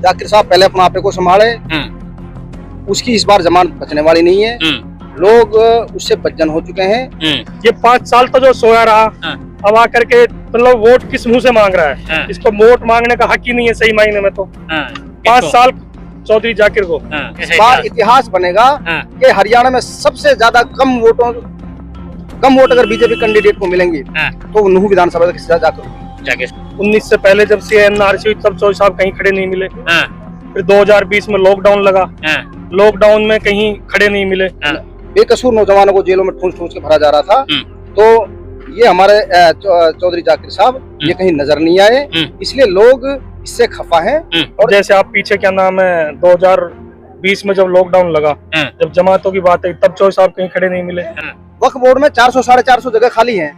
जाकिर साहब पहले अपने आपे को संभाले। उसकी इस बार जमानत बचने वाली नहीं है। लोग उससे बदजन हो चुके हैं। ये 5 साल तो जो सोया रहा, अब आकर के मतलब वोट किस मुंह से मांग रहा है? इसको वोट मांगने का हक ही नहीं है सही मायने में। तो 5 साल चौधरी जाकिर को इस बार इतिहास बनेगा कि हरियाणा में सबसे ज्यादा कम वोट अगर बीजेपी कैंडिडेट को मिलेंगे तो नूह विधानसभा से जाकर 19 से पहले जब CNRC हुई तब चौधरी साहब कहीं खड़े नहीं मिले। फिर 2020 में लॉकडाउन लगा, लॉकडाउन में कहीं खड़े नहीं मिले। बेकसूर नौजवानों को जेलों में ठूंस के भरा जा रहा था। तो ये हमारे चौधरी जाकिर साहब ये कहीं नजर नहीं आए, इसलिए लोग इससे खफा हैं। और जैसे आप पीछे क्या नाम है 2020 में जब लॉकडाउन लगा, जब जमातों की बात है तब चौधरी साहब कहीं खड़े नहीं मिले। वक्फ बोर्ड में 400 साढ़े 400 जगह खाली हैं,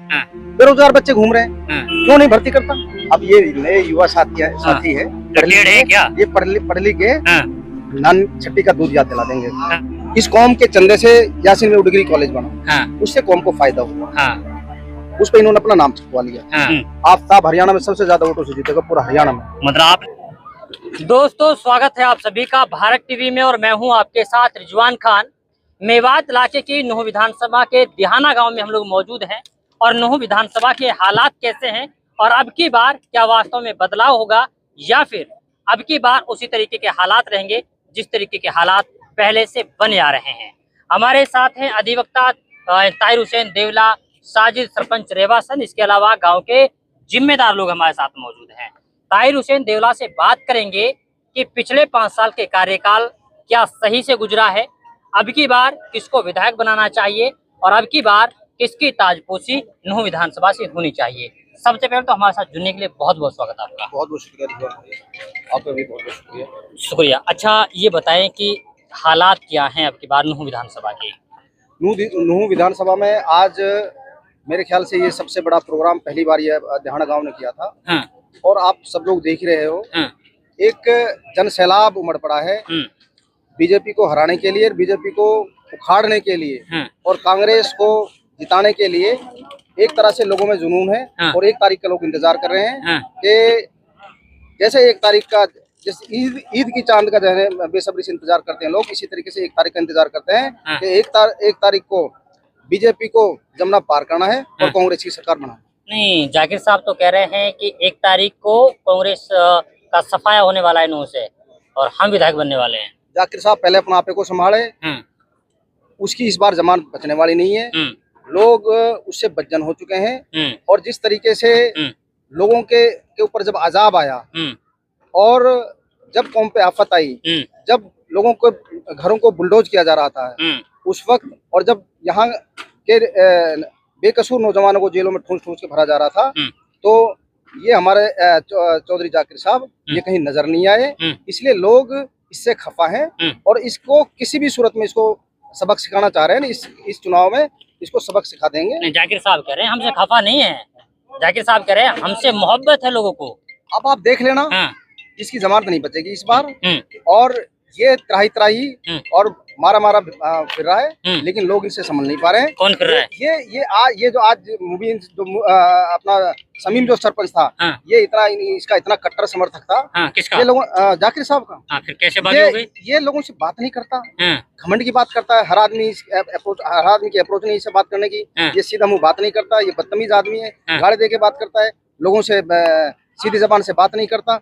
बेरोजगार बच्चे घूम रहे हैं, क्यों नहीं भर्ती करता? अब ये नए युवा साथी है क्या? ये पढ़ लिख के नान छट्टी का दूध याद दिला देंगे। इस कौम के चंदे से यासीन में डिग्री कॉलेज बना, उससे कौम को फायदा हुआ, उस पर इन्होंने अपना नाम छपवा लिया। आफ्ताब हरियाणा में सबसे ज्यादा वोटों से जीतेगा पूरा हरियाणा में। मतलब दोस्तों, स्वागत है आप सभी का भारत टीवी में और मैं हूं आपके साथ रिजवान खान। मेवात इलाके की नूह विधानसभा के दिहाना गांव में हम लोग मौजूद हैं और नूह विधानसभा के हालात कैसे हैं और अब की बार क्या वास्तव में बदलाव होगा या फिर अब की बार उसी तरीके के हालात रहेंगे जिस तरीके के हालात पहले से बने आ रहे हैं। हमारे साथ हैं अधिवक्ता ताहिर हुसैन देवला, साजिद सरपंच रेवासन, इसके अलावा गांव के जिम्मेदार लोग हमारे साथ मौजूद हैं। ताहिर हुसैन देवला से बात करेंगे कि पिछले 5 साल के कार्यकाल क्या सही से गुजरा है, अब की बार किसको विधायक बनाना चाहिए और अब की बार किसकी ताजपोशी नूह विधानसभा से होनी चाहिए। सबसे पहले तो हमारे साथ जुड़ने के लिए बहुत बहुत स्वागत है आपका। बहुत बहुत शुक्रिया, आपका भी बहुत बहुत शुक्रिया। शुक्रिया। अच्छा, ये बताएं कि हालात क्या हैं अब की बार नूह विधानसभा के? नूह विधानसभा में आज मेरे ख्याल से ये सबसे बड़ा प्रोग्राम पहली बार ये दिहाना गांव ने किया था। और आप सब लोग देख रहे हो, एक जन सैलाब उमड़ पड़ा है बीजेपी को हराने के लिए, बीजेपी को उखाड़ने के लिए और कांग्रेस को जिताने के लिए। एक तरह से लोगों में जुनून है और 1 तारीख का लोग इंतजार कर रहे हैं कि जैसे 1 तारीख का, जैसे ईद की चांद का जो है बेसब्री से इंतजार करते हैं लोग, इसी तरीके से 1 तारीख का इंतजार करते हैं कि 1 तारीख को बीजेपी को जमुना पार करना है और कांग्रेस की सरकार बनाना। नहीं, जाकिर साहब तो कह रहे हैं कि 1 तारीख को कांग्रेस का सफाया होने वाला है नूह से और हम विधायक बनने वाले हैं। जाकिर साहब पहले अपने आपे को संभाले। उसकी इस बार जमानत बचने वाली नहीं है। लोग उससे बदजन हो चुके हैं और जिस तरीके से लोगों के ऊपर जब अजाब आया और जब कौम पे आफत आई, जब लोगों को घरों को बुलडोज किया जा रहा था उस वक्त, और जब यहाँ के बेकसूर नौजवानों को जेलों में ठूंस के भरा जा रहा था, तो ये हमारे चौधरी जाकिर साहब ये कहीं नजर नहीं आए, इसलिए लोग इससे खफा हैं और इसको किसी भी सूरत में इसको सबक सिखाना चाह रहे हैं। इस चुनाव में इसको सबक सिखा देंगे। नहीं, जाकिर साहब कह रहे हैं हमसे खफा नहीं है, जाकिर साहब कह रहे हैं हमसे मोहब्बत है लोगों को। अब आप देख लेना, इसकी जमानत नहीं बचेगी इस बार और ये त्राही और मारा फिर रहा है, लेकिन लोग इससे समझ नहीं पा रहे हैं। कौन फिर रहा है? ये जो आज मुबीन जो अपना समीम जो सरपंच था, ये इसका इतना कट्टर समर्थक था। किसका? ये लोगों जाकिर साहब का। फिर कैसे बात हो गई? ये लोगों से बात नहीं करता, घमंड की बात करता है। हर आदमी की अप्रोच नहीं इससे बात करने की। ये सीधा मुंह बात नहीं करता, ये बदतमीज आदमी है, गाली दे के बात करता है, लोगों से सीधी जबान से बात नहीं करता।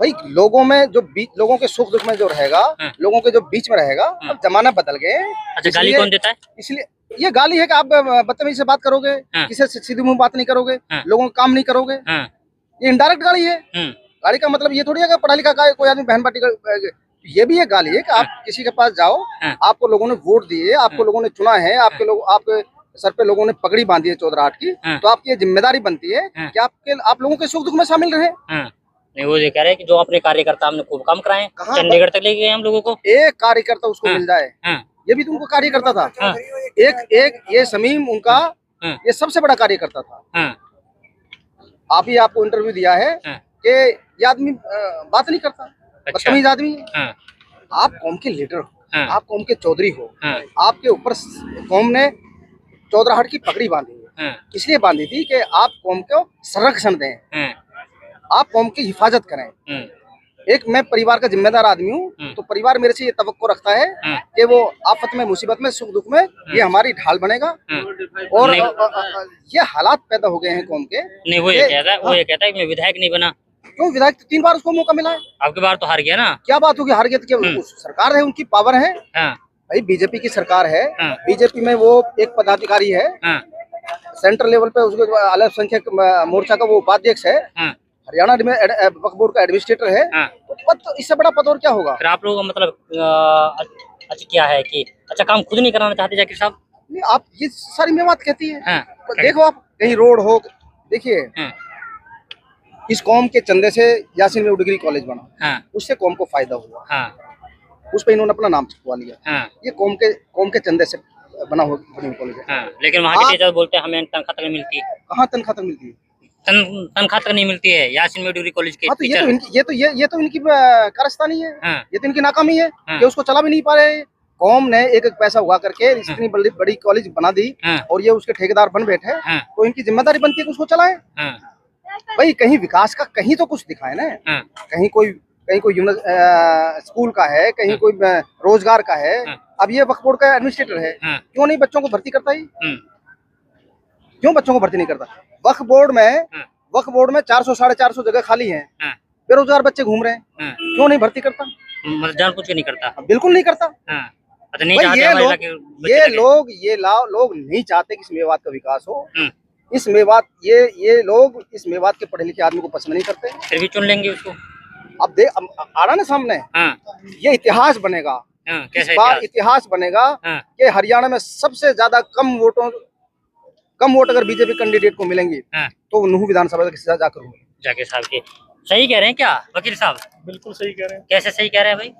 भाई लोगों में जो लोगों के सुख दुख में जो रहेगा, लोगों के जो बीच में रहेगा, अब जमाना बदल गए। अच्छा, गाली कौन देता है? इसलिए ये गाली है कि आप बदतमीजी से बात करोगे, किसी से सीधी मुंह बात नहीं करोगे, लोगों का काम नहीं करोगे, ये इनडायरेक्ट गाली है। गाली का मतलब ये थोड़ी है कि पढ़ा लिखा कोई आदमी बहन पार्टी, ये भी एक गाली है कि आप किसी के पास जाओ, आपको लोगों ने वोट दिए, आपको लोगों ने चुना है, आपके सर पे लोगों ने पगड़ी बांधी है 14/8 की, तो आपकी ये जिम्मेदारी बनती है कि आप लोगों के सुख दुख में शामिल रहे। नहीं, वो ये कह रहे हैं कि जो अपने कार्यकर्ता हमने खूब काम कराए, चंडीगढ़ तक ले गए हम लोगों को। एक कार्यकर्ता उसको मिल जाए, ये भी तो उनको कार्यकर्ता था। एक ये समीम उनका ये सबसे बड़ा कार्यकर्ता था। आपको इंटरव्यू दिया है कि ये आदमी बात नहीं करता, बदतमीज आदमी है। आप कौम के लीडर हो, आप कौम के चौधरी हो, आपके ऊपर कौम ने 14/8 की पगड़ी बांधी है, इसलिए बांधी थी कि आप कौम को संरक्षण दें, आप कौम की हिफाजत करें। एक मैं परिवार का जिम्मेदार आदमी हूँ, तो परिवार मेरे से ये तवक्को रखता है कि वो आफत में, मुसीबत में, सुख दुख में ये हमारी ढाल बनेगा। और ये हालात पैदा हो गए हैं कौम के। नहीं, वो ये कहता है कि मैं विधायक नहीं बना। क्यों? विधायक 3 बार उसको मौका मिला है। आपकी बार तो हार गया ना। क्या बात होगी हार गए? तो सरकार है, उनकी पावर है भाई, बीजेपी की सरकार है। बीजेपी में वो एक पदाधिकारी है, सेंट्रल लेवल पे उसको अल्पसंख्यक मोर्चा का वो उपाध्यक्ष है, हरियाणा वक्फ बोर्ड का एडमिनिस्ट्रेटर है। तो पद, तो इससे बड़ा पद और क्या होगा? फिर आप लोगों का मतलब अच्छा क्या है कि अच्छा काम खुद नहीं कराना चाहते जाकिर साहब? नहीं, आप ये सारी मेवात कहती है। देखो आप कहीं रोड हो, देखिए इस कौम के चंदे से यासीन में डिग्री कॉलेज बना, उससे कौम को फायदा हुआ, उस पे इन्होंने अपना नाम छपवा लिया। ये कौम के चंदे से बना हुआ कॉलेज है। लेकिन वहाँ के टीचर बोलते हैं हमें तनख्वाह तक नहीं मिलती। कहाँ तनख्वाह तक मिलती है? तनख्वाह तक नहीं मिलती है यासीन में डिग्री कॉलेज के। तो ये तो इनकी कारस्तानी है। ये तो इनकी नाकामी है कि उसको चला भी नहीं पा रहे। कौम ने एक पैसा उगा करके इतनी बड़ी कॉलेज बना दी और ये उसके ठेकेदार बन बैठे, तो इनकी जिम्मेदारी बनती है कि उसको चलाए। भाई कहीं विकास का कहीं तो कुछ दिखाए ना। कहीं कोई स्कूल का है, कहीं कोई रोजगार का है। अब ये वक्फ बोर्ड का एडमिनिस्ट्रेटर है, क्यों नहीं बच्चों को भर्ती करता? ही क्यों बच्चों को भर्ती नहीं करता? वक्फ बोर्ड में 400 450 जगह खाली हैं, बेरोजगार बच्चे घूम रहे हैं, क्यों नहीं भर्ती करता? जानबूझ के नहीं करता, बिल्कुल नहीं करता। नहीं ये लोग नहीं चाहते कि इस मेवात का विकास हो। इस मेवात ये लोग इस मेवात के पढ़े लिखे आदमी को पसंद नहीं करते, फिर भी चुन लेंगे उसको। अब देख आ रहा ना सामने, ये इतिहास बनेगा। इस बार इतिहास बनेगा कि हरियाणा में सबसे ज्यादा कम वोट अगर बीजेपी कैंडिडेट को मिलेंगे तो नूह विधानसभा के सीधा जाकर साहब के। सही कह रहे हैं क्या वकील साहब? बिल्कुल सही कह रहे हैं। कैसे सही कह रहे हैं भाई?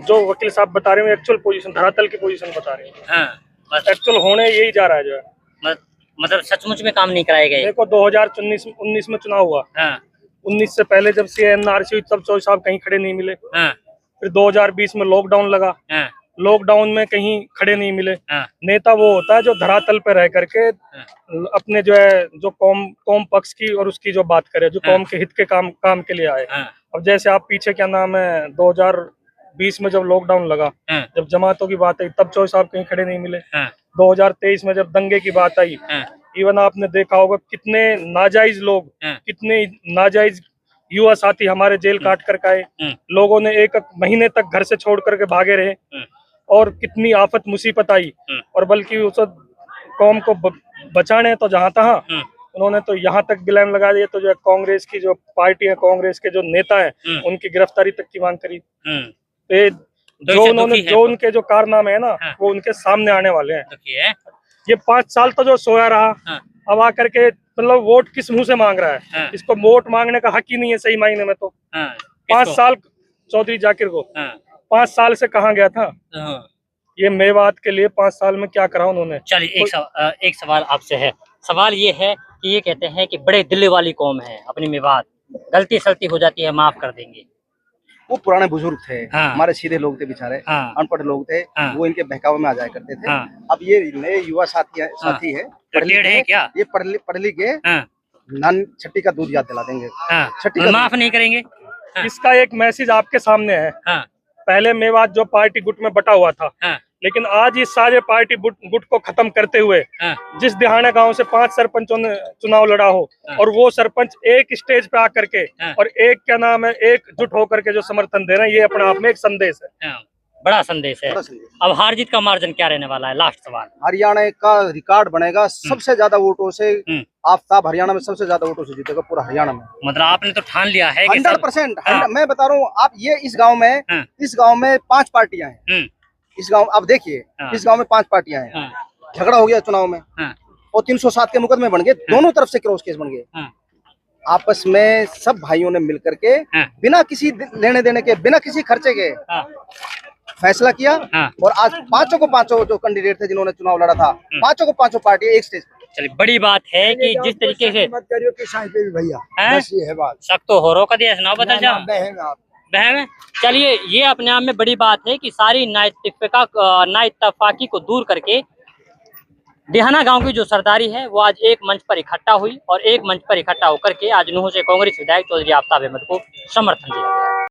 जो वकील साहब बता रहे हैं एक्चुअल पोजीशन, धरातल की पोजीशन बता रहे हैं। एक्चुअल होने यही जा रहा है जो है। मतलब सचमुच में काम नहीं कराए गए। देखो 2019 में चुनाव हुआ, 19 से पहले जब CNRC तब चौधरी साहब कहीं खड़े नहीं मिले। फिर 2020 में लॉकडाउन लगा, लॉकडाउन में कहीं खड़े नहीं मिले। नेता वो होता है जो धरातल पे रह करके अपने जो है जो कौम पक्ष की और उसकी जो बात करे, जो कौम के हित के काम के लिए आए। अब जैसे आप पीछे क्या नाम है 2020 में जब लॉकडाउन लगा, जब जमातों की बात आई तब चौधरी साहब कहीं खड़े नहीं मिले। 2023 में जब दंगे की बात आई, इवन आपने देखा होगा कितने नाजायज लोग, कितने नाजायज युवा साथी हमारे जेल काट कर आए। लोगों ने एक महीने तक घर से छोड़ करके भागे रहे और कितनी आफत मुसीबत आई। और बल्कि उस कौम को बचाने तो जहां तहां उन्होंने तो यहाँ तक गिलान लगा दिए। तो जो कांग्रेस की जो पार्टी है, कांग्रेस के जो नेता है उनकी गिरफ्तारी तक की मांग करी। जो उनके जो कारनामे है ना वो उनके सामने आने वाले हैं। ये 5 साल तो जो सोया रहा, अब आकर के मतलब वोट किस मुंह से मांग रहा है? इसको वोट मांगने का हक ही नहीं है सही मायने में। तो 5 साल चौधरी जाकिर को 5 साल से कहाँ गया था? ये मेवात के लिए 5 साल में क्या करा उन्होंने? चलिए एक सवाल आपसे है। सवाल ये है कि ये कहते हैं कि बड़े दिल वाली कौम है अपनी मेवात, गलती सलती हो जाती है माफ कर देंगे। वो पुराने बुजुर्ग थे, हमारे सीधे लोग थे बेचारे, अनपढ़ लोग थे, वो इनके बहकावे में आ जाया करते थे। अब ये नए युवा साथी है, क्या ये पढ़ लिख के नान छठी का दूध याद दिला देंगे, छठी माफ नहीं करेंगे। इसका एक मैसेज आपके सामने है। पहले मेवात जो पार्टी गुट में बटा हुआ था, लेकिन आज इस सारे पार्टी गुट को खत्म करते हुए जिस दिहाना गांव से 5 सरपंचों ने चुनाव लड़ा हो और वो सरपंच एक स्टेज पे आकर के और एक क्या नाम है एकजुट होकर के जो समर्थन दे रहे हैं, ये अपने आप में एक संदेश है, बड़ा संदेश है। अब हार जीत का मार्जिन क्या रहने वाला है? लास्ट सवाल। हरियाणा का रिकॉर्ड बनेगा सबसे ज्यादा वोटों से। आफ्ताब हरियाणा में सबसे ज्यादा वोटों से जीतेगा पूरा हरियाणा में। मतलब आपने तो ठान लिया है 100%। मैं बता रहा हूँ आप, ये इस गाँव में 5 पार्टियां हैं। इस गांव आप देखिए, इस गांव में 5 पार्टियां हैं। झगड़ा हो गया चुनाव में और 307 के मुकदमे बन गए, दोनों तरफ से क्रॉस केस बन गए। आपस में सब भाइयों ने मिलकर के बिना किसी लेने देने के, बिना किसी खर्चे के फैसला किया और आज पांचों जो कैंडिडेट थे जिन्होंने चुनाव लड़ा था, पांचों पार्टी एक स्टेज। चलिए बड़ी बात है कि जिस तरीके से मत करियो कि साईं पे भी भैया, बस ये है बात। सख्त तो हो रो का दिया सुनाओ बता जा बहन। चलिए ये अपने आप में बड़ी बात है कि सारी नाइत्तेफाकी को दूर करके दिहाना गांव की जो सरदारी है वो आज एक मंच पर इकट्ठा हुई और एक मंच पर इकट्ठा होकर के आज नूह से कांग्रेस विधायक चौधरी आफ्ताब अहमद को समर्थन दिया गया।